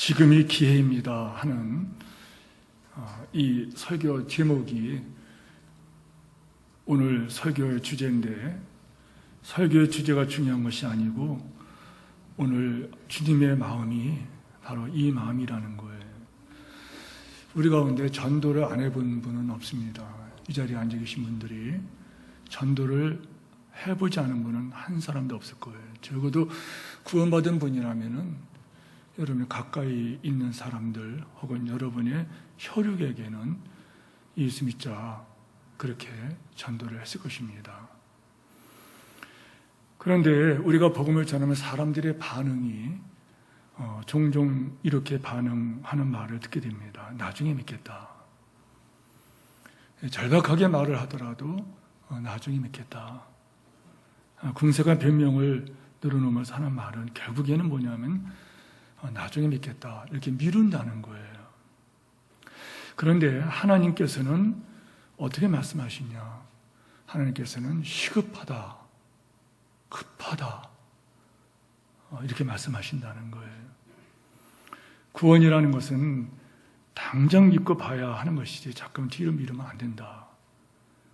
지금이 기회입니다 하는 이 설교 제목이 오늘 설교의 주제인데, 설교의 주제가 중요한 것이 아니고 오늘 주님의 마음이 바로 이 마음이라는 거예요. 우리 가운데 전도를 안 해본 분은 없습니다. 이 자리에 앉아 계신 분들이 전도를 해보지 않은 분은 한 사람도 없을 거예요. 적어도 구원받은 분이라면은 여러분이 가까이 있는 사람들 혹은 여러분의 혈육에게는 예수 믿자 그렇게 전도를 했을 것입니다. 그런데 우리가 복음을 전하면 사람들의 반응이 종종 이렇게 반응하는 말을 듣게 됩니다. 나중에 믿겠다. 절박하게 말을 하더라도 나중에 믿겠다. 궁색한 변명을 늘어놓으면서 하는 말은 결국에는 뭐냐면 나중에 믿겠다 이렇게 미룬다는 거예요. 그런데 하나님께서는 어떻게 말씀하시냐? 하나님께서는 시급하다, 급하다 이렇게 말씀하신다는 거예요. 구원이라는 것은 당장 믿고 봐야 하는 것이지 잠깐 뒤로 미루면 안 된다.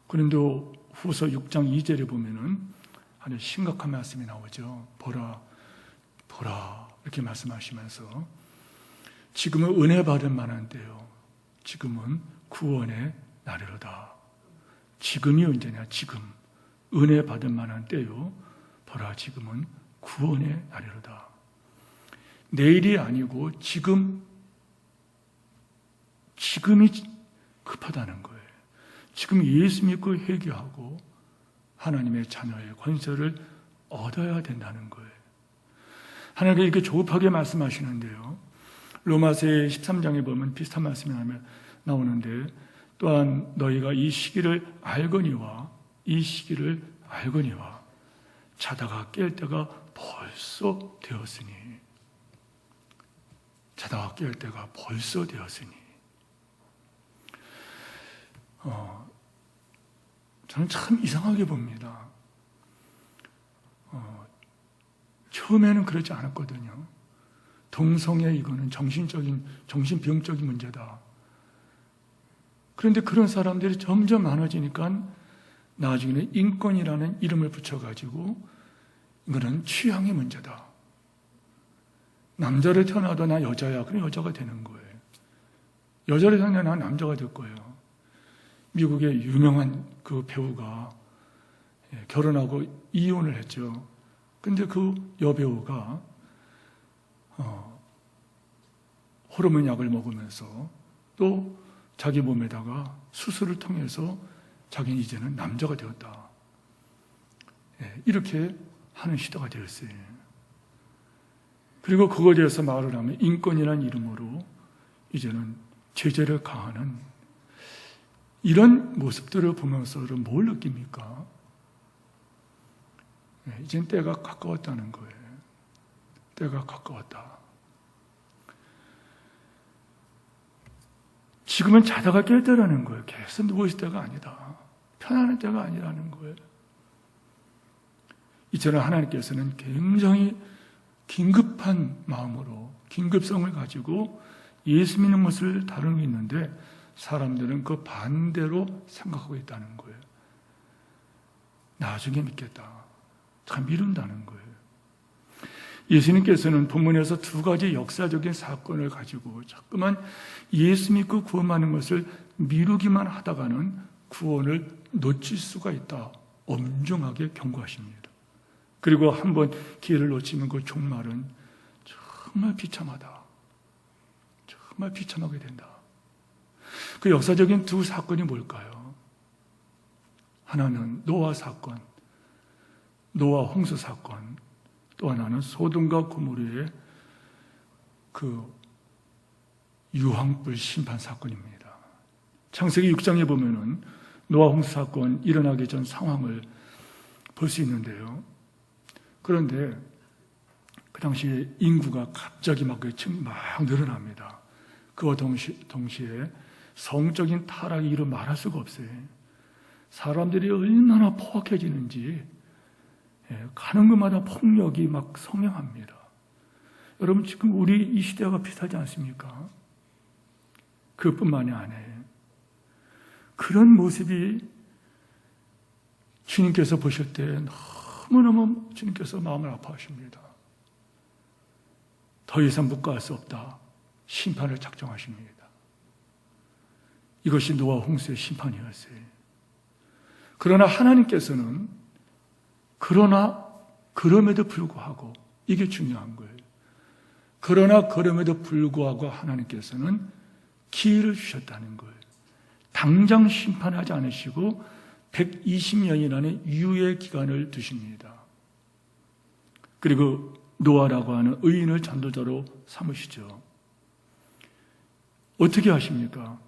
고린도 후서 6장 2절에 보면은 아주 심각한 말씀이 나오죠. 보라 이렇게 말씀하시면서 지금은 은혜 받을 만한 때요, 지금은 구원의 날이로다. 지금이 언제냐? 지금 은혜 받을 만한 때요, 보라 지금은 구원의 날이로다. 내일이 아니고 지금이 급하다는 거예요. 지금 예수 믿고 회개하고 하나님의 자녀의 권세를 얻어야 된다는 거예요. 하나님께서 이렇게 조급하게 말씀하시는데요, 로마서 13장에 보면 비슷한 말씀이 나오는데, 또한 너희가 이 시기를 알거니와 자다가 깰 때가 벌써 되었으니, 저는 참 이상하게 봅니다. 처음에는 그렇지 않았거든요. 동성애 이거는 정신병적인 문제다. 그런데 그런 사람들이 점점 많아지니까 나중에는 인권이라는 이름을 붙여가지고 이거는 취향의 문제다. 남자를 태어나도 나 여자야. 그럼 여자가 되는 거예요. 여자를 태어나도 나 남자가 될 거예요. 미국의 유명한 그 배우가 결혼하고 이혼을 했죠. 근데 그 여배우가 호르몬 약을 먹으면서 또 자기 몸에다가 수술을 통해서 자기는 이제는 남자가 되었다. 이렇게 하는 시대가 되었어요. 그리고 그거에 대해서 말을 하면 인권이라는 이름으로 이제는 제재를 가하는 이런 모습들을 보면서 뭘 느낍니까? 이젠 때가 가까웠다는 거예요. 때가 가까웠다. 지금은 자다가 깰 때라는 거예요. 계속 누워있을 때가 아니다. 편안한 때가 아니라는 거예요. 이처럼 하나님께서는 굉장히 긴급한 마음으로, 긴급성을 가지고 예수 믿는 것을 다루고 있는데 사람들은 그 반대로 생각하고 있다는 거예요. 나중에 믿겠다. 참 미룬다는 거예요. 예수님께서는 본문에서 두 가지 역사적인 사건을 가지고 자꾸만 예수 믿고 구원하는 것을 미루기만 하다가는 구원을 놓칠 수가 있다. 엄중하게 경고하십니다. 그리고 한번 기회를 놓치면 그 종말은 정말 비참하다. 정말 비참하게 된다. 그 역사적인 두 사건이 뭘까요? 하나는 노아 사건, 노아 홍수 사건, 또 하나는 소돔과 고모르의 그 유황불 심판 사건입니다. 창세기 6장에 보면은 노아 홍수 사건 일어나기 전 상황을 볼 수 있는데요. 그런데 그 당시에 인구가 갑자기 막 늘어납니다. 그와 동시에 성적인 타락이 이루 말할 수가 없어요. 사람들이 얼마나 포악해지는지 가는 곳마다 폭력이 막 성행합니다. 여러분, 지금 우리 이 시대가 비슷하지 않습니까? 그것뿐만이 아니에요. 그런 모습이 주님께서 보실 때 너무너무 주님께서 마음을 아파하십니다. 더 이상 묵과할 수 없다. 심판을 작정하십니다. 이것이 노아 홍수의 심판이었어요. 그러나 하나님께서는 그럼에도 불구하고 이게 중요한 거예요. 그럼에도 불구하고 하나님께서는 기회를 주셨다는 거예요. 당장 심판하지 않으시고 120년이라는 유예 기간을 두십니다. 그리고 노아라고 하는 의인을 전도자로 삼으시죠. 어떻게 하십니까?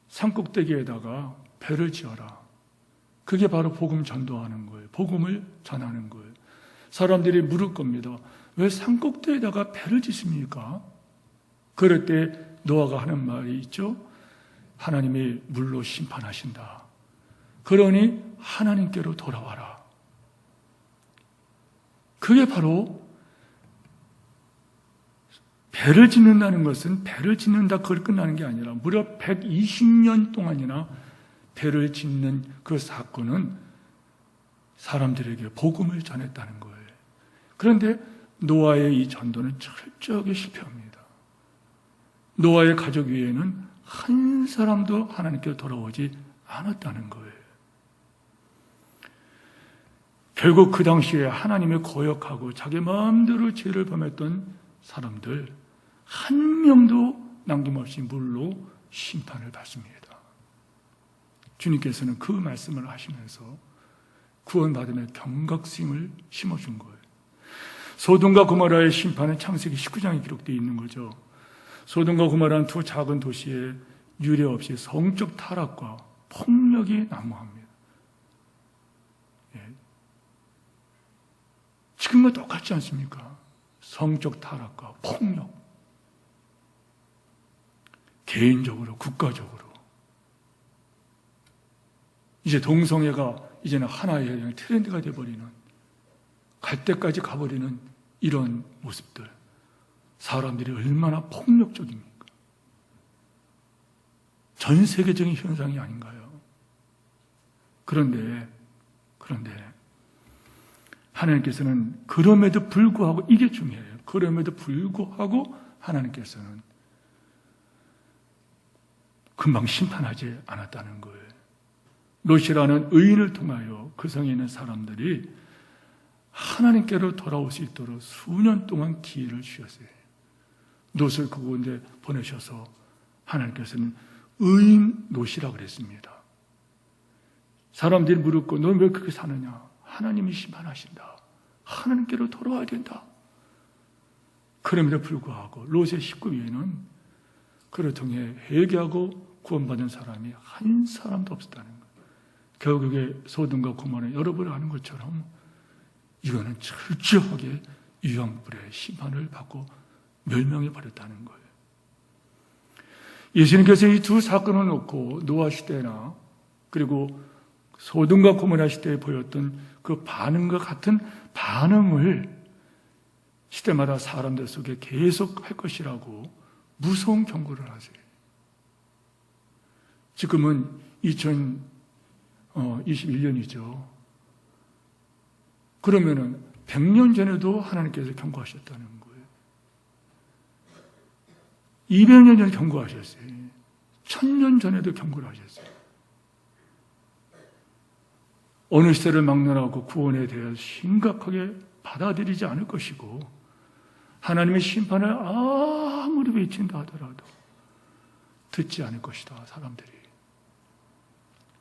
산꼭대기에다가 배를 지어라. 그게 바로 복음 전도하는 거예요. 복음을 전하는 거예요. 사람들이 물을 겁니다. 왜 산꼭대기에다가 배를 짓습니까? 그럴 때 노아가 하는 말이 있죠. 하나님이 물로 심판하신다. 그러니 하나님께로 돌아와라. 그게 바로 배를 짓는다는 것은 배를 짓는다 그걸 끝나는 게 아니라 무려 120년 동안이나 배를 짓는 그 사건은 사람들에게 복음을 전했다는 거예요. 그런데 노아의 이 전도는 철저하게 실패합니다. 노아의 가족 위에는 한 사람도 하나님께로 돌아오지 않았다는 거예요. 결국 그 당시에 하나님을 거역하고 자기 마음대로 죄를 범했던 사람들 한 명도 남김없이 물로 심판을 받습니다. 주님께서는 그 말씀을 하시면서 구원받음의 경각심을 심어준 거예요. 소돔과 고모라의 심판은 창세기 19장에 기록되어 있는 거죠. 소돔과 고모라는 두 작은 도시에 유례 없이 성적 타락과 폭력이 난무합니다. 지금과 똑같지 않습니까? 성적 타락과 폭력. 개인적으로, 국가적으로. 이제 동성애가 이제는 하나의 트렌드가 되어버리는, 갈 때까지 가버리는 이런 모습들. 사람들이 얼마나 폭력적입니까? 전 세계적인 현상이 아닌가요? 그런데 하나님께서는 그럼에도 불구하고 이게 중요해요. 그럼에도 불구하고 하나님께서는 금방 심판하지 않았다는 거예요. 롯이라는 의인을 통하여 그 성에 있는 사람들이 하나님께로 돌아올 수 있도록 수년 동안 기회를 주셨어요. 롯을 그곳에 보내셔서 하나님께서는 의인 롯이라고 그랬습니다. 사람들이 물었고 너는 왜 그렇게 사느냐? 하나님이 심판하신다. 하나님께로 돌아와야 된다. 그럼에도 불구하고 롯의 식구 위에는 그를 통해 회개하고 구원받은 사람이 한 사람도 없었다는 거예요. 결국에 소돔과 고모라 여러분이 아는 것처럼 이거는 철저하게 유황불의 심판을 받고 멸망해 버렸다는 거예요. 예수님께서 이 두 사건을 놓고 노아 시대나 그리고 소돔과 고모라 시대에 보였던 그 반응과 같은 반응을 시대마다 사람들 속에 계속 할 것이라고 무서운 경고를 하세요. 지금은 2021년이죠. 그러면은 100년 전에도 하나님께서 경고하셨다는 거예요. 200년 전에 경고하셨어요. 1000년 전에도 경고를 하셨어요. 어느 시대를 막론하고 구원에 대해서 심각하게 받아들이지 않을 것이고 하나님의 심판을 아무리 외친다 하더라도 듣지 않을 것이다, 사람들이.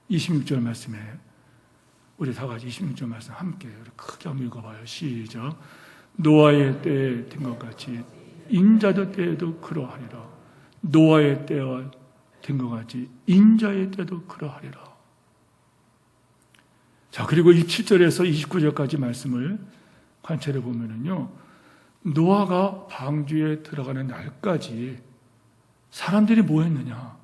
26절 말씀에 우리 다 같이 26절 말씀 함께 크게 한번 읽어봐요. 시작. 노아의 때에 된 것 같이 인자의 때에도 그러하리라. 노아의 때와 된 것 같이 인자의 때도 그러하리라. 자, 그리고 27절에서 29절까지 말씀을 관찰해 보면은요, 노아가 방주에 들어가는 날까지 사람들이 뭐 했느냐?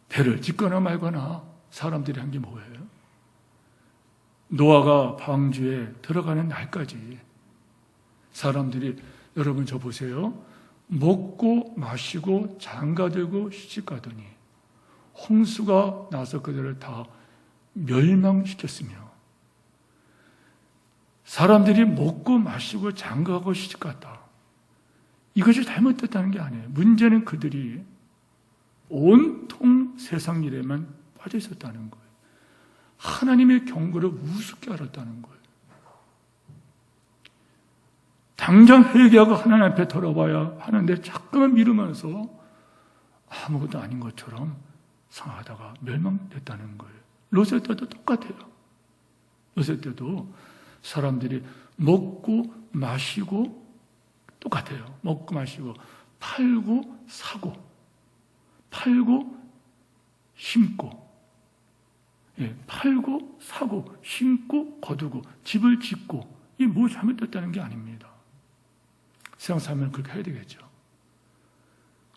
배를 짓거나 말거나 사람들이 한 게 뭐예요? 노아가 방주에 들어가는 날까지 사람들이, 여러분 저 보세요. 먹고 마시고 장가들고 시집가더니 홍수가 나서 그들을 다 멸망시켰으며, 사람들이 먹고 마시고 장가가고 시집갔다. 이것이 잘못됐다는 게 아니에요. 문제는 그들이 온통 세상 일에만 빠져 있었다는 거예요. 하나님의 경고를 우습게 알았다는 거예요. 당장 회개하고 하나님 앞에 돌아와야 하는데 자꾸만 미루면서 아무것도 아닌 것처럼 상하다가 멸망됐다는 거예요. 롯의 때도 똑같아요. 롯의 때도 사람들이 먹고 마시고 똑같아요. 먹고 마시고 팔고 사고, 팔고 심고, 팔고 사고 심고 거두고 집을 짓고, 이게 뭐 잘못됐다는 게 아닙니다. 세상 살면 그렇게 해야 되겠죠.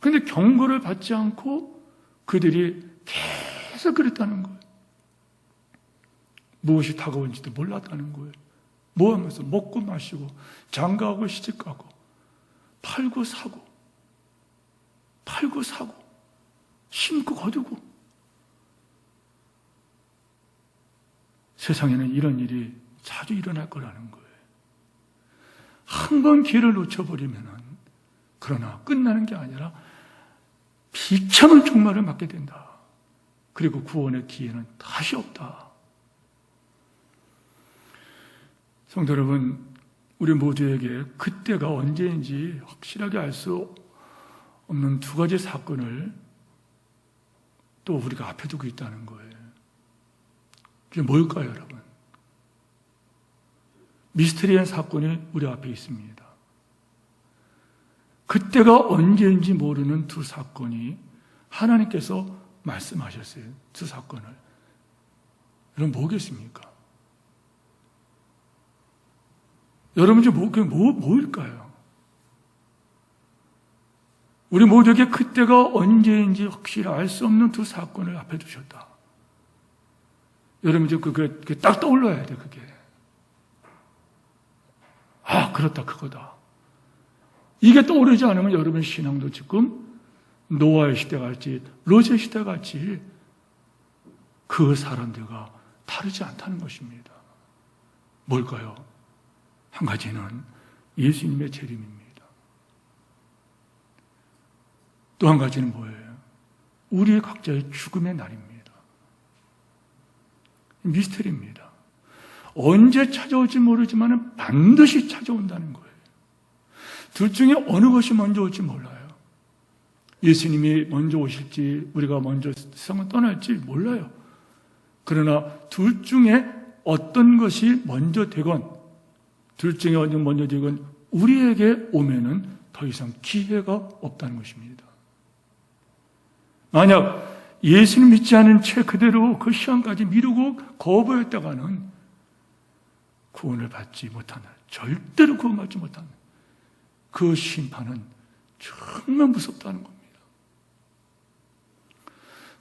그런데 경고를 받지 않고 그들이 계속 그랬다는 거예요. 무엇이 다가온지도 몰랐다는 거예요. 뭐 하면서 먹고 마시고 장가하고 시집가고 팔고 사고, 팔고 사고 심고 거두고. 세상에는 이런 일이 자주 일어날 거라는 거예요. 한 번 기회를 놓쳐버리면은, 그러나 끝나는 게 아니라 비참한 종말을 맞게 된다. 그리고 구원의 기회는 다시 없다. 성도 여러분, 우리 모두에게 그때가 언제인지 확실하게 알 수 없는 두 가지 사건을 또 우리가 앞에 두고 있다는 거예요. 그게 뭘까요, 여러분? 미스테리한 사건이 우리 앞에 있습니다. 그때가 언제인지 모르는 두 사건이 하나님께서 말씀하셨어요. 두 사건을. 여러분 뭐겠습니까? 여러분 그게 뭘까요? 우리 모두에게 그때가 언제인지 확실히 알 수 없는 두 사건을 앞에 두셨다. 여러분 이제 그게 딱 떠올라야 돼, 그게. 아, 그렇다, 그거다. 이게 떠오르지 않으면 여러분 신앙도 지금 노아의 시대같이, 롯의 시대같이 그 사람들과 다르지 않다는 것입니다. 뭘까요? 한 가지는 예수님의 재림입니다. 또 한 가지는 뭐예요? 우리 각자의 죽음의 날입니다. 미스터리입니다. 언제 찾아올지 모르지만 반드시 찾아온다는 거예요. 둘 중에 어느 것이 먼저 올지 몰라요. 예수님이 먼저 오실지 우리가 먼저 세상을 떠날지 몰라요. 그러나 둘 중에 어떤 것이 먼저 되건, 둘 중에 어느 먼저 되건 우리에게 오면은 더 이상 기회가 없다는 것입니다. 만약 예수님 믿지 않은 채 그대로 그 시간까지 미루고 거부했다가는 구원을 받지 못하는, 절대로 구원받지 못하는 그 심판은 정말 무섭다는 겁니다.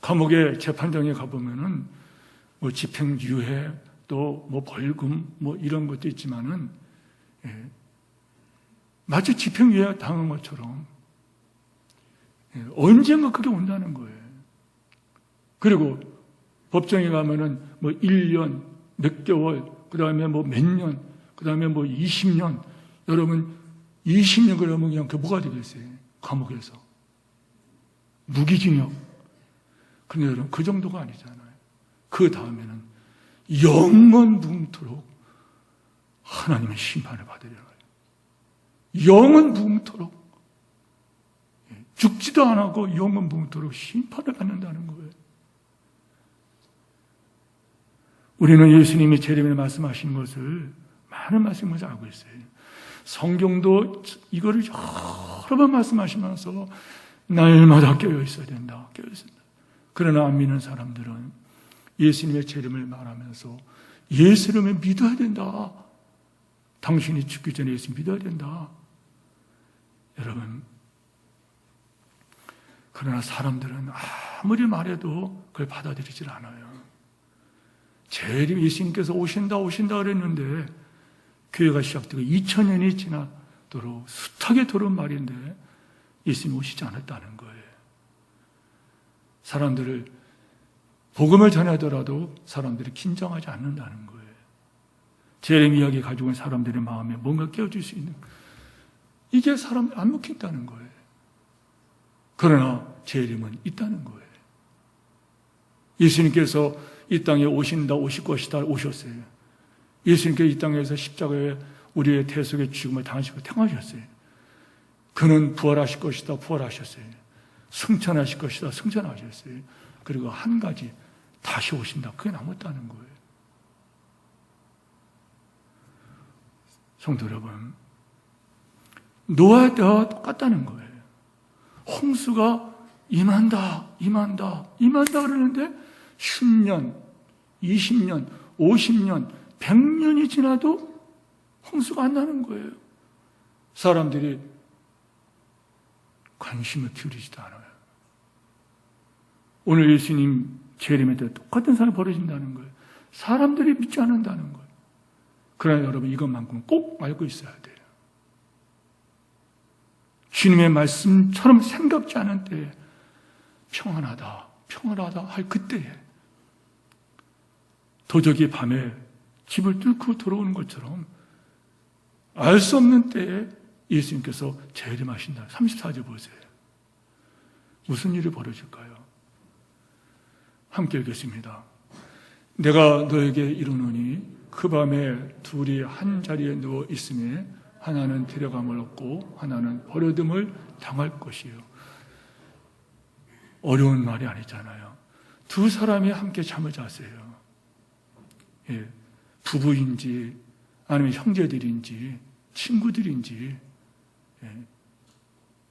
감옥에 재판장에 가보면은 뭐 집행유예, 또 뭐 벌금, 뭐 이런 것도 있지만은, 마치 집행유예 당한 것처럼 언젠가 그게 온다는 거예요. 그리고 법정에 가면은 뭐 1년, 몇 개월, 그 다음에 뭐 몇 년, 그 다음에 뭐 20년, 여러분 20년 그러면 그냥 그 뭐가 되겠어요? 감옥에서. 무기징역. 그런데 여러분 그 정도가 아니잖아요. 그 다음에는 영원 무궁토록 하나님의 심판을 받으려 해요. 영원 무궁토록. 죽지도 안 하고 영원 무궁토록 심판을 받는다는 거예요. 우리는 예수님이 재림에 말씀하신 것을, 많은 말씀을 알고 있어요. 성경도 이거를 여러 번 말씀하시면서 날마다 깨어 있어야 된다. 깨어 있어야 된다. 그러나 안 믿는 사람들은 예수님의 재림을 말하면서 예수님을 믿어야 된다. 당신이 죽기 전에 예수 믿어야 된다. 여러분, 그러나 사람들은 아무리 말해도 그걸 받아들이질 않아요. 재림, 예수님께서 오신다 그랬는데 교회가 시작되고 2000년이 지나 숱하게 들어온 말인데 예수님 오시지 않았다는 거예요. 사람들을 복음을 전하더라도 사람들이 긴장하지 않는다는 거예요. 제레미야가 가지고 있는 사람들의 마음에 뭔가 깨워줄 수 있는, 이게 사람들 안 먹힌다는 거예요. 그러나 재림은 있다는 거예요. 예수님께서 이 땅에 오실 것이다 오셨어요. 예수님께서 이 땅에서 십자가에 우리의 대속의 죽음을 당하시고 택하셨어요. 그는 부활하실 것이다 부활하셨어요. 승천하실 것이다 승천하셨어요. 그리고 한 가지, 다시 오신다, 그게 남았다는 거예요. 성도 여러분, 노아의 때와 똑같다는 거예요. 홍수가 임한다 그러는데 10년, 20년, 50년, 100년이 지나도 홍수가 안 나는 거예요. 사람들이 관심을 기울이지도 않아요. 오늘 예수님 재림에 대해 똑같은 사람이 벌어진다는 거예요. 사람들이 믿지 않는다는 거예요. 그러나 여러분, 이것만큼은 꼭 알고 있어야 돼요. 주님의 말씀처럼 생각지 않은 때에 평안하다 할 그때에 도적이 밤에 집을 뚫고 들어오는 것처럼 알 수 없는 때에 예수님께서 재림하신다. 34절 보세요. 무슨 일이 벌어질까요? 함께 읽겠습니다. 내가 너에게 이르노니 그 밤에 둘이 한 자리에 누워 있으며 하나는 데려감을 얻고 하나는 버려둠을 당할 것이에요. 어려운 말이 아니잖아요. 두 사람이 함께 잠을 잤어요. 예, 부부인지 아니면 형제들인지 친구들인지. 예.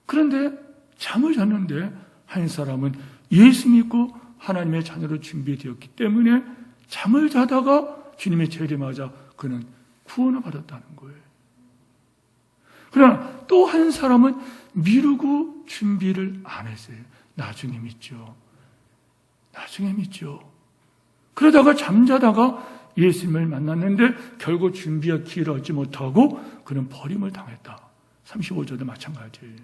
그런데 잠을 잤는데 한 사람은 예수 믿고 하나님의 자녀로 준비되었기 때문에 잠을 자다가 주님의 재림하자 그는 구원을 받았다는 거예요. 그러나 또 한 사람은 미루고 준비를 안 했어요. 나중에 믿죠. 그러다가 잠자다가 예수님을 만났는데 결국 준비할 기회를 얻지 못하고 그는 버림을 당했다. 35절도 마찬가지예요.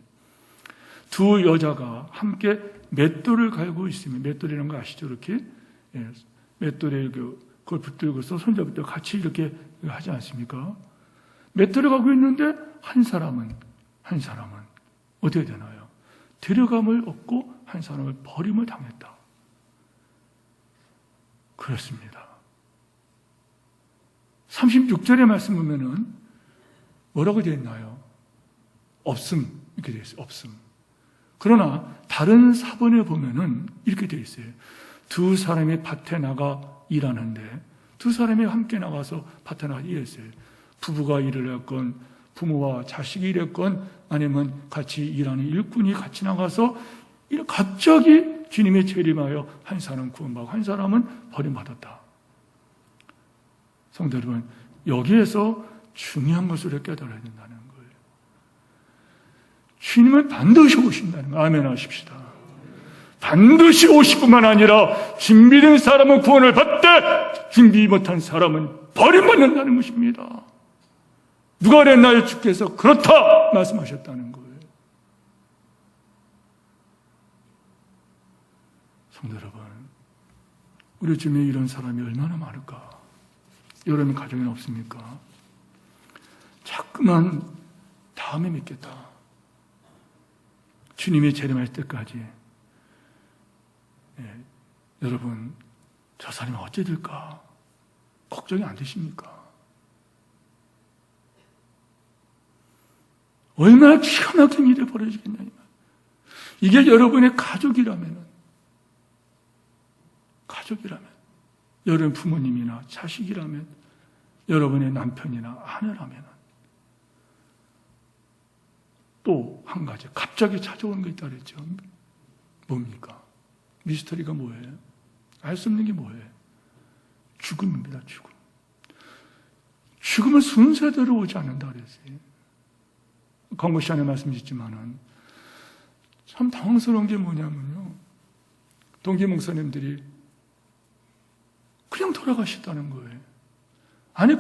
두 여자가 함께 맷돌을 갈고 있으면, 맷돌이라는 거 아시죠? 이렇게 맷돌에 그걸 붙들고서 손잡을 때 같이 이렇게 하지 않습니까? 맷돌을 가고 있는데 한 사람은 어떻게 되나요? 데려감을 얻고 한 사람을 버림을 당했다. 그렇습니다. 36절의 말씀 보면은 뭐라고 되어 있나요? 없음, 이렇게 되어 있어요. 없음. 그러나 다른 사본에 보면은 이렇게 되어 있어요. 두 사람이 밭에 나가 일하는데, 두 사람이 함께 나가서 밭에 나가 일했어요. 부부가 일을 했건 부모와 자식이 일했건 아니면 같이 일하는 일꾼이 같이 나가서 갑자기 주님의 재림하여 한 사람은 구원받고 한 사람은 버림받았다. 성도 여러분, 여기에서 중요한 것을 깨달아야 된다는 거예요. 주님은 반드시 오신다는 거. 아멘 하십시다. 반드시 오실 뿐만 아니라 준비된 사람은 구원을 받되 준비 못한 사람은 버림받는다는 것입니다. 누가 그랬나요? 주께서 그렇다 말씀하셨다는 거예요. 성도 여러분, 우리 주변에 이런 사람이 얼마나 많을까? 여러분 가정에 없습니까? 자꾸만 다음에 믿겠다. 주님이 재림할 때까지 여러분, 저 사람이 어찌 될까? 걱정이 안 되십니까? 얼마나 기가 막힌 일이 벌어지겠냐. 이게 여러분의 가족이라면, 여러분 부모님이나 자식이라면, 여러분의 남편이나 아내라면, 또 한 가지 갑자기 찾아오는 게 있다 그랬죠. 뭡니까? 미스터리가 뭐예요? 알 수 없는 게 뭐예요? 죽음입니다. 죽음은 순서대로 오지 않는다 그랬어요. 광고 시간에 말씀드렸지만은 참 당황스러운 게 뭐냐면요, 동기 목사님들이 그냥 돌아가셨다는 거예요. 아니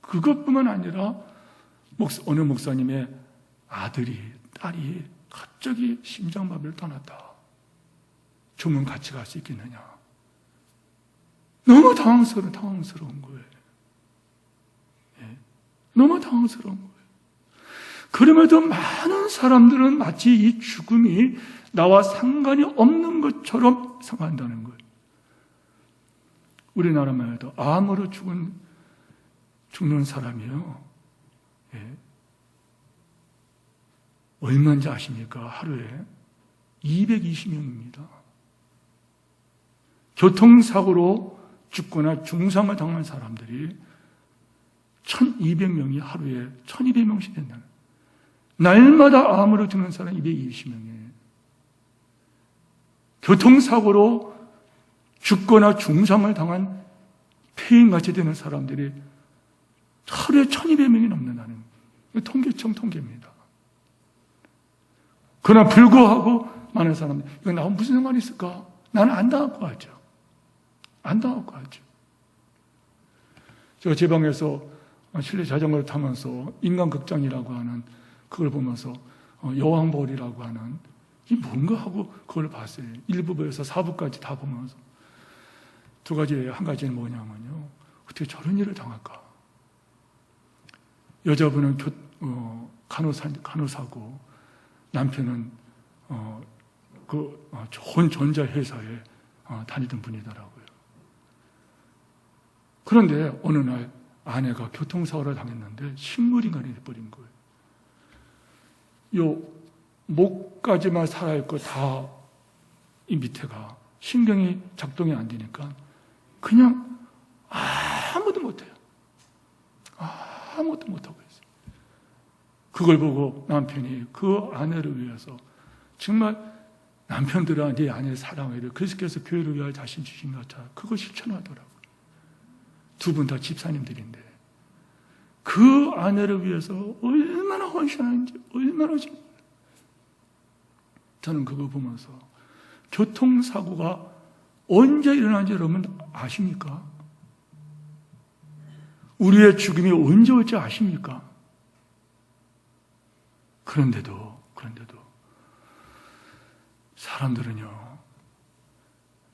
그것뿐만 아니라 어느 목사님의 딸이 갑자기 심장마비를 떠났다. 주문 같이 갈 수 있겠느냐. 너무 당황스러운 거예요. 예. 너무 당황스러운 거예요. 그럼에도 많은 사람들은 마치 이 죽음이 나와 상관이 없는 것처럼 생각한다는 거예요. 우리나라만 해도 암으로 죽는 사람이요. 예. 얼마인지 아십니까? 하루에 220명입니다. 교통사고로 죽거나 중상을 당한 사람들이 1200명이 하루에 1200명씩 된다는 거예요. 날마다 암으로 죽는 사람이 220명이에요. 교통사고로 죽거나 중상을 당한 폐인같이 되는 사람들이 하루에 1200명이 넘는다는 거예요. 통계청 통계입니다. 그러나 불구하고 많은 사람들, 이거 나와 무슨 상관이 있을까? 나는 안 당하고 하죠. 안 당하고 하죠. 제가 제 방에서 실내 자전거를 타면서 인간극장이라고 하는 그걸 보면서 여왕벌이라고 하는 이게 뭔가 하고 그걸 봤어요. 1부부에서 4부까지 다 보면서 두 가지, 한 가지는 뭐냐면요. 어떻게 저런 일을 당할까? 여자분은 간호사고 남편은 좋은 전자회사에 다니던 분이더라고요. 그런데 어느 날 아내가 교통사고를 당했는데 식물인간이 돼버린 거예요. 요 목까지만 살아있고 다 이 밑에가 신경이 작동이 안 되니까 그냥 아무도 못해요. 아무것도 못하고 있어요. 그걸 보고 남편이 그 아내를 위해서 정말 남편들아 네 아내를 사랑해야 돼. 그리스도께서 교회를 위하여 자신 주신 것처럼 그거 실천하더라고요. 두 분 다 집사님들인데 그 아내를 위해서 얼마나 헌신하는지 얼마나 저는 그거 보면서 교통사고가 언제 일어나는지 여러분 아십니까? 우리의 죽음이 언제 올지 아십니까? 그런데도 사람들은요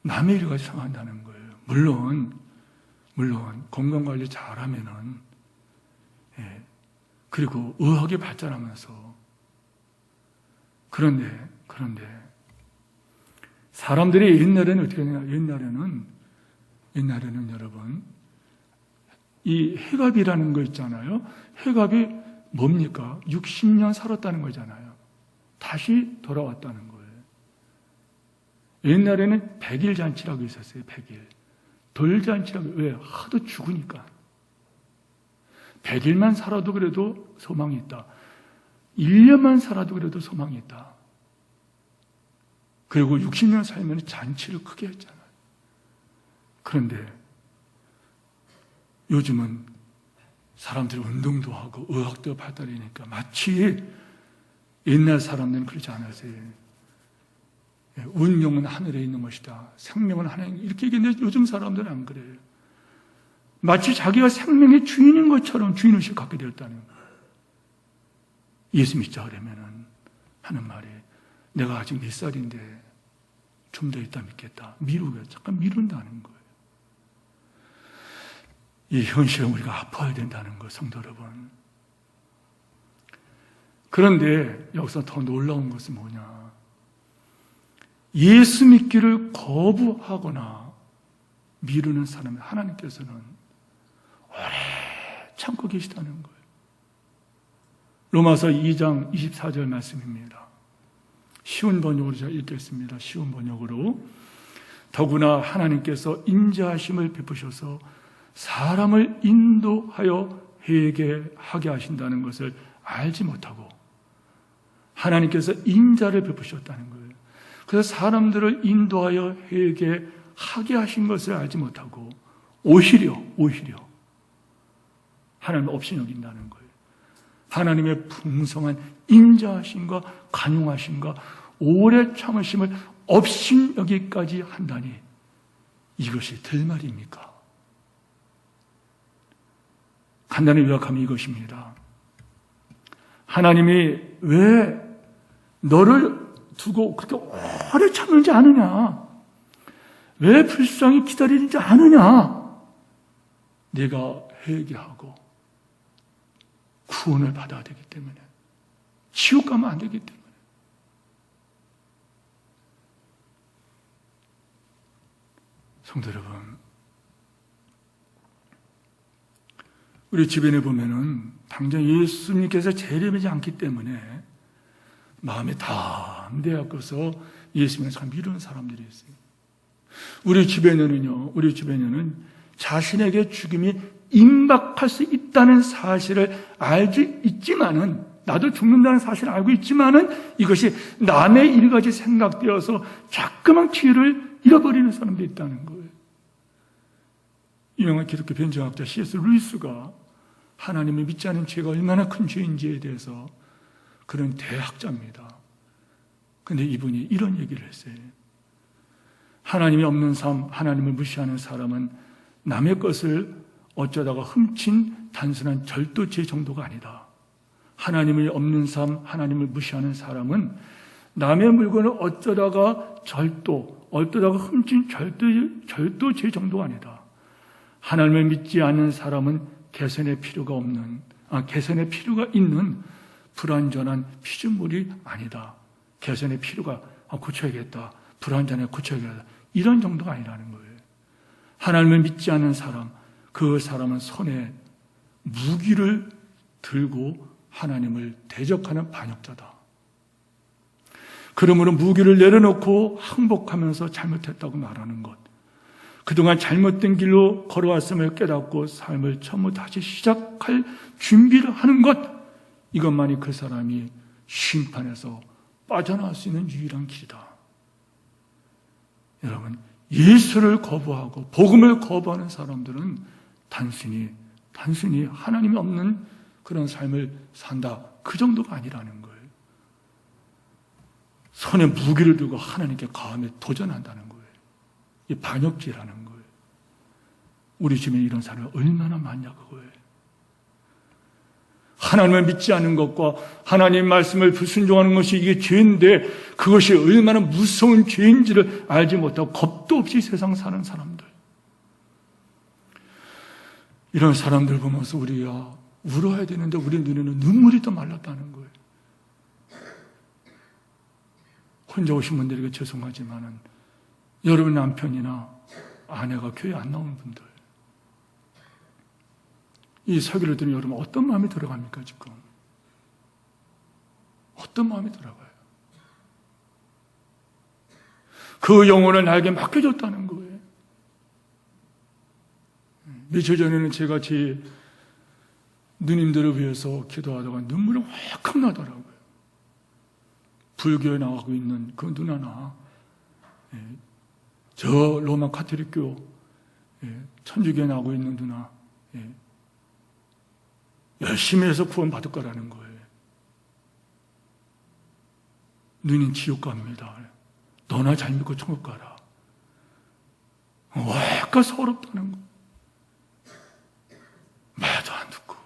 남의 일을 가지고 생각한다는 거예요. 물론 건강관리 잘하면은 그리고 의학이 발전하면서 그런데 사람들이 옛날에는 어떻게 했냐? 옛날에는 여러분 이 해갑이라는 거 있잖아요. 해갑이 뭡니까? 60년 살았다는 거잖아요. 다시 돌아왔다는 거예요. 옛날에는 100일 잔치라고 있었어요. 100일. 돌잔치라고. 왜? 하도 죽으니까. 100일만 살아도 그래도 소망이 있다. 1년만 살아도 그래도 소망이 있다. 그리고 60년 살면 잔치를 크게 했잖아요. 그런데 요즘은 사람들이 운동도 하고 의학도 발달하니까 마치 옛날 사람들은 그러지 않았어요. 운명은 하늘에 있는 것이다. 생명은 하나님 이렇게 얘기했는데 요즘 사람들은 안 그래요. 마치 자기가 생명의 주인인 것처럼 주인의식을 갖게 되었다는 거예요. 예수 믿자 그러면은 하는 말이 내가 아직 몇 살인데 좀 더 있다 믿겠다. 미루게 잠깐 미룬다는 거예요. 이 현실은 우리가 아파야 된다는 거예요, 성도 여러분. 그런데 여기서 더 놀라운 것은 뭐냐? 예수 믿기를 거부하거나 미루는 사람을 하나님께서는 오래 참고 계시다는 거예요. 로마서 2장 24절 말씀입니다. 쉬운 번역으로 제가 읽겠습니다. 쉬운 번역으로. 더구나 하나님께서 인자하심을 베푸셔서 사람을 인도하여 회개하게 하신다는 것을 알지 못하고 하나님께서 인자를 베푸셨다는 거예요. 그래서 사람들을 인도하여 회개하게 하신 것을 알지 못하고 오히려 하나님 없이 여긴다는 거예요. 하나님의 풍성한 인자하심과 간용하심과 오래 참으심을 없인 여기까지 한다니 이것이 될 말입니까? 간단히 요약하면 이것입니다. 하나님이 왜 너를 두고 그렇게 오래 참는지 아느냐? 왜 불쌍히 기다리는지 아느냐? 네가 회개하고 구원을 받아야 되기 때문에, 지옥 가면 안 되기 때문에. 성도 여러분, 우리 주변에 보면은 당장 예수님께서 재림하지 않기 때문에 마음이 담대하고서 예수님을 참 미루는 사람들이 있어요. 우리 주변에는 자신에게 죽음이 임박할 수 있다는 사실을 알고 있지만은, 나도 죽는다는 사실을 알고 있지만은 이것이 남의 일같이 생각되어서 자꾸만 기회를 잃어버리는 사람들이 있다는 거예요. 유명한 기독교 변증학자 C.S. 루이스가 하나님을 믿지 않은 죄가 얼마나 큰 죄인지에 대해서 그런 대학자입니다. 그런데 이분이 이런 얘기를 했어요. 하나님이 없는 삶, 하나님을 무시하는 사람은 남의 것을 어쩌다가 훔친 단순한 절도죄 정도가 아니다. 하나님이 없는 삶, 하나님을 무시하는 사람은 남의 물건을 어쩌다가 훔친 절도죄 정도가 아니다. 하나님을 믿지 않는 사람은 개선의 필요가 있는 불완전한 피조물이 아니다. 개선의 필요가 고쳐야겠다. 불완전해 고쳐야겠다. 이런 정도가 아니라는 거예요. 하나님을 믿지 않는 사람, 그 사람은 손에 무기를 들고 하나님을 대적하는 반역자다. 그러므로 무기를 내려놓고 항복하면서 잘못했다고 말하는 것, 그동안 잘못된 길로 걸어왔음을 깨닫고 삶을 처음부터 다시 시작할 준비를 하는 것, 이것만이 그 사람이 심판에서 빠져나올 수 있는 유일한 길이다. 여러분, 예수를 거부하고 복음을 거부하는 사람들은 단순히 하나님이 없는 그런 삶을 산다, 그 정도가 아니라는 거예요. 손에 무기를 들고 하나님께 과감히 도전한다는 거예요. 이 반역죄라는 거예요. 우리 주변에 이런 사람이 얼마나 많냐고 거예요. 하나님을 믿지 않는 것과 하나님 말씀을 불순종하는 것이 이게 죄인데, 그것이 얼마나 무서운 죄인지를 알지 못하고 겁도 없이 세상 사는 사람들, 이런 사람들 보면서 우리가 울어야 되는데 우리 눈에는 눈물이 더 말랐다는 거예요. 혼자 오신 분들에게 죄송하지만은 여러분 남편이나 아내가 교회 안 나오는 분들, 이 설교를 들으면 여러분 어떤 마음이 들어갑니까? 지금 어떤 마음이 들어가요? 그 영혼을 나에게 맡겨줬다는 거예요. 며칠 전에는 제가 제 누님들을 위해서 기도하다가 눈물이 확 나더라고요. 불교에 나가고 있는 그 누나나, 저 로마 카톨릭교 천주교에 나가고 있는 누나, 열심히 해서 구원받을 거라는 거예요. 누님 지옥 갑니다. 너나 잘 믿고 천국 가라. 왜까 서럽다는 거. 말도 안 듣고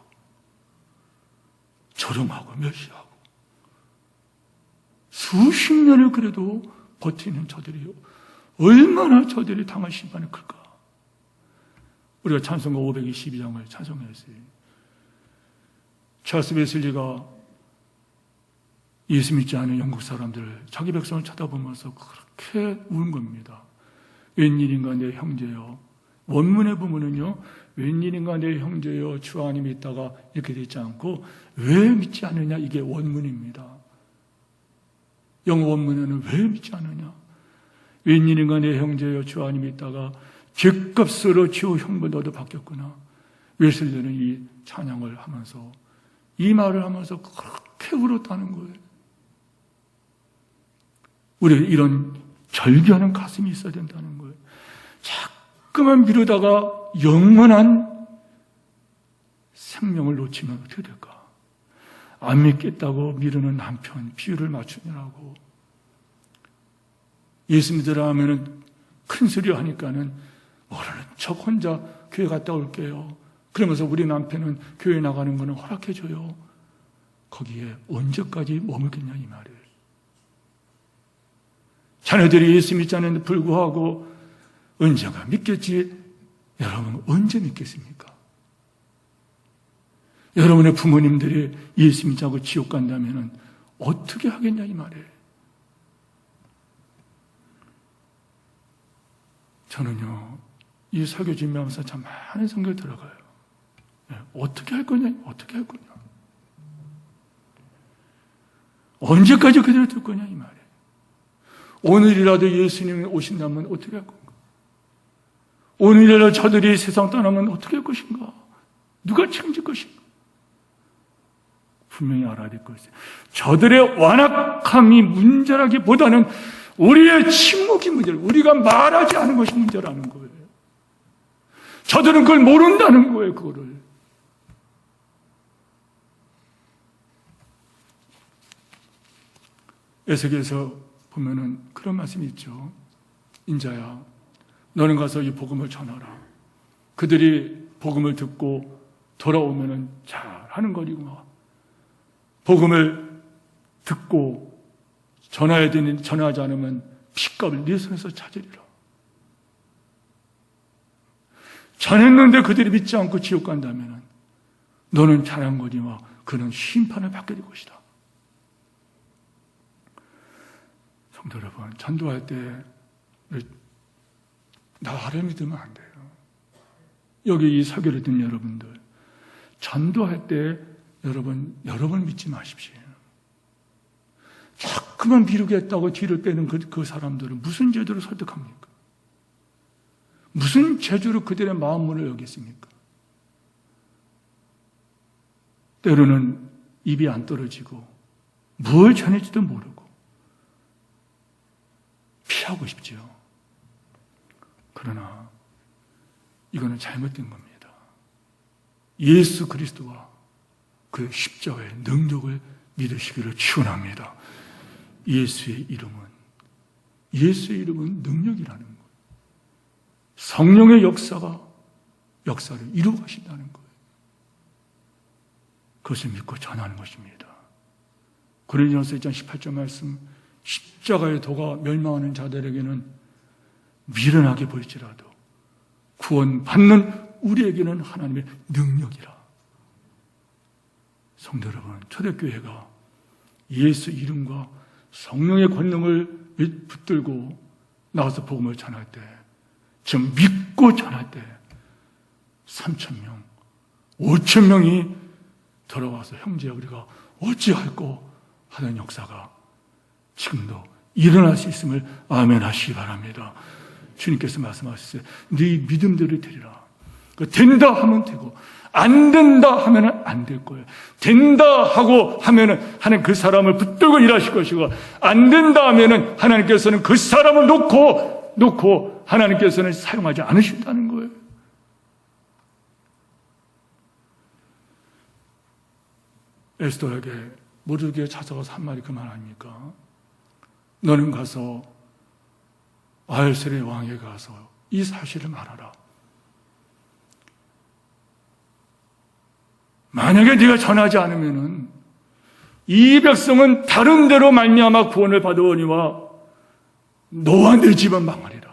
조롱하고 멸시하고 수십 년을 그래도 버티는 저들이 얼마나 저들이 당할 심판이 클까. 우리가 찬송가 522장을 찬송했어요. 찰스 웨슬리가 예수 믿지 않은 영국 사람들을, 자기 백성을 쳐다보면서 그렇게 운 겁니다. 웬일인가 내 형제여. 원문에 보면은요, 웬일인가 내 형제여 주 안에 믿다가 이렇게 되지 않고 왜 믿지 않느냐, 이게 원문입니다. 영어 원문에는 왜 믿지 않느냐, 웬일인가 내 형제여 주 안에 믿다가 죄값으로 주 형벌 너도 받겠구나. 웨슬리는 이 찬양을 하면서, 이 말을 하면서 그렇게 울었다는 거예요. 우리 이런 절규하는 가슴이 있어야 된다는 거예요. 자꾸만 미루다가 영원한 생명을 놓치면 어떻게 될까? 안 믿겠다고 미루는 남편, 비유를 맞추느라고. 예수 믿으라 하면은 큰 소리 하니까는 모르는 척 혼자 교회 갔다 올게요. 그러면서 우리 남편은 교회 나가는 거는 허락해줘요. 거기에 언제까지 머물겠냐 이 말이에요. 자녀들이 예수 믿지 않는데 불구하고 언제가 믿겠지? 여러분 언제 믿겠습니까? 여러분의 부모님들이 예수 믿지 않고 지옥 간다면 어떻게 하겠냐 이 말이에요. 저는요 이 설교 준비하면서 참 많은 생각이 들어가요. 어떻게 할 거냐? 어떻게 할 거냐? 언제까지 그대로 둘 거냐 이 말이에요. 오늘이라도 예수님이 오신다면 어떻게 할 건가? 오늘이라도 저들이 세상 떠나면 어떻게 할 것인가? 누가 책임질 것인가? 분명히 알아야 될 것이에요. 저들의 완악함이 문제라기보다는 우리의 침묵이 문제예요. 우리가 말하지 않은 것이 문제라는 거예요. 저들은 그걸 모른다는 거예요. 그거를. 에스겔에서 보면은 그런 말씀이 있죠. 인자야, 너는 가서 이 복음을 전하라. 그들이 복음을 듣고 돌아오면은 잘하는 거리구나. 복음을 듣고 전하지 않으면 핏값을 네 손에서 찾으리라. 전했는데 그들이 믿지 않고 지옥 간다면은 너는 잘한 거니와 그는 심판을 받게 될 것이다. 성도 여러분, 전도할 때 나를 믿으면 안 돼요. 여기 이 설교를 듣는 여러분들, 전도할 때 여러분 믿지 마십시오. 자꾸만 미루겠다고 뒤를 빼는 그 사람들은 무슨 제도로 설득합니까? 무슨 재주로 그들의 마음문을 열겠습니까? 때로는 입이 안 떨어지고 뭘 전할지도 모르고 피하고 싶지요. 그러나 이거는 잘못된 겁니다. 예수 그리스도와 그 십자가의 능력을 믿으시기를 축원합니다. 예수의 이름은 능력이라는 거예요. 성령의 역사를 이루어 가신다는 거예요. 그것을 믿고 전하는 것입니다. 고린도전서 1장 18절 말씀, 십자가의 도가 멸망하는 자들에게는 미련하게 보일지라도 구원받는 우리에게는 하나님의 능력이라. 성도 여러분, 초대교회가 예수 이름과 성령의 권능을 붙들고 나와서 복음을 전할 때, 즉 믿고 전할 때 3,000명, 5,000명이 돌아와서 형제야 우리가 어찌할꼬 하는 역사가 지금도 일어날 수 있음을 아멘 하시기 바랍니다. 주님께서 말씀하셨어요. 네 믿음대로 되리라. 된다 하면 되고 안 된다 하면 안 될 거예요. 된다 하고 하면은 하나님 그 사람을 붙들고 일하실 것이고, 안 된다 하면은 하나님께서는 그 사람을 놓고 하나님께서는 사용하지 않으신다는 거예요. 에스더에게 모르게 찾아가서 한 말이 그 말 아닙니까? 너는 가서 아헬셀의 왕에게 가서 이 사실을 말하라. 만약에 네가 전하지 않으면은 이 백성은 다른 데로 말미암아 구원을 받으오니와 너와 네 집은 망하리라.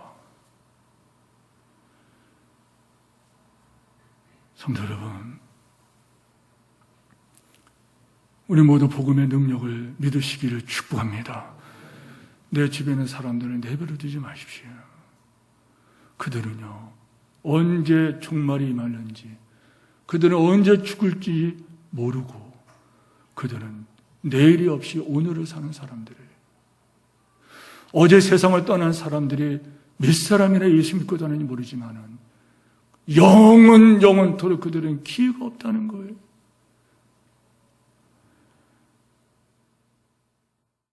성도 여러분, 우리 모두 복음의 능력을 믿으시기를 축복합니다. 내 집에 있는 사람들을 내버려 두지 마십시오. 그들은요, 언제 종말이 임하는지, 그들은 언제 죽을지 모르고, 그들은 내일이 없이 오늘을 사는 사람들을, 어제 세상을 떠난 사람들이 몇 사람이나 예수 믿고 다니는지 모르지만은 영원토록 그들은 기회가 없다는 거예요.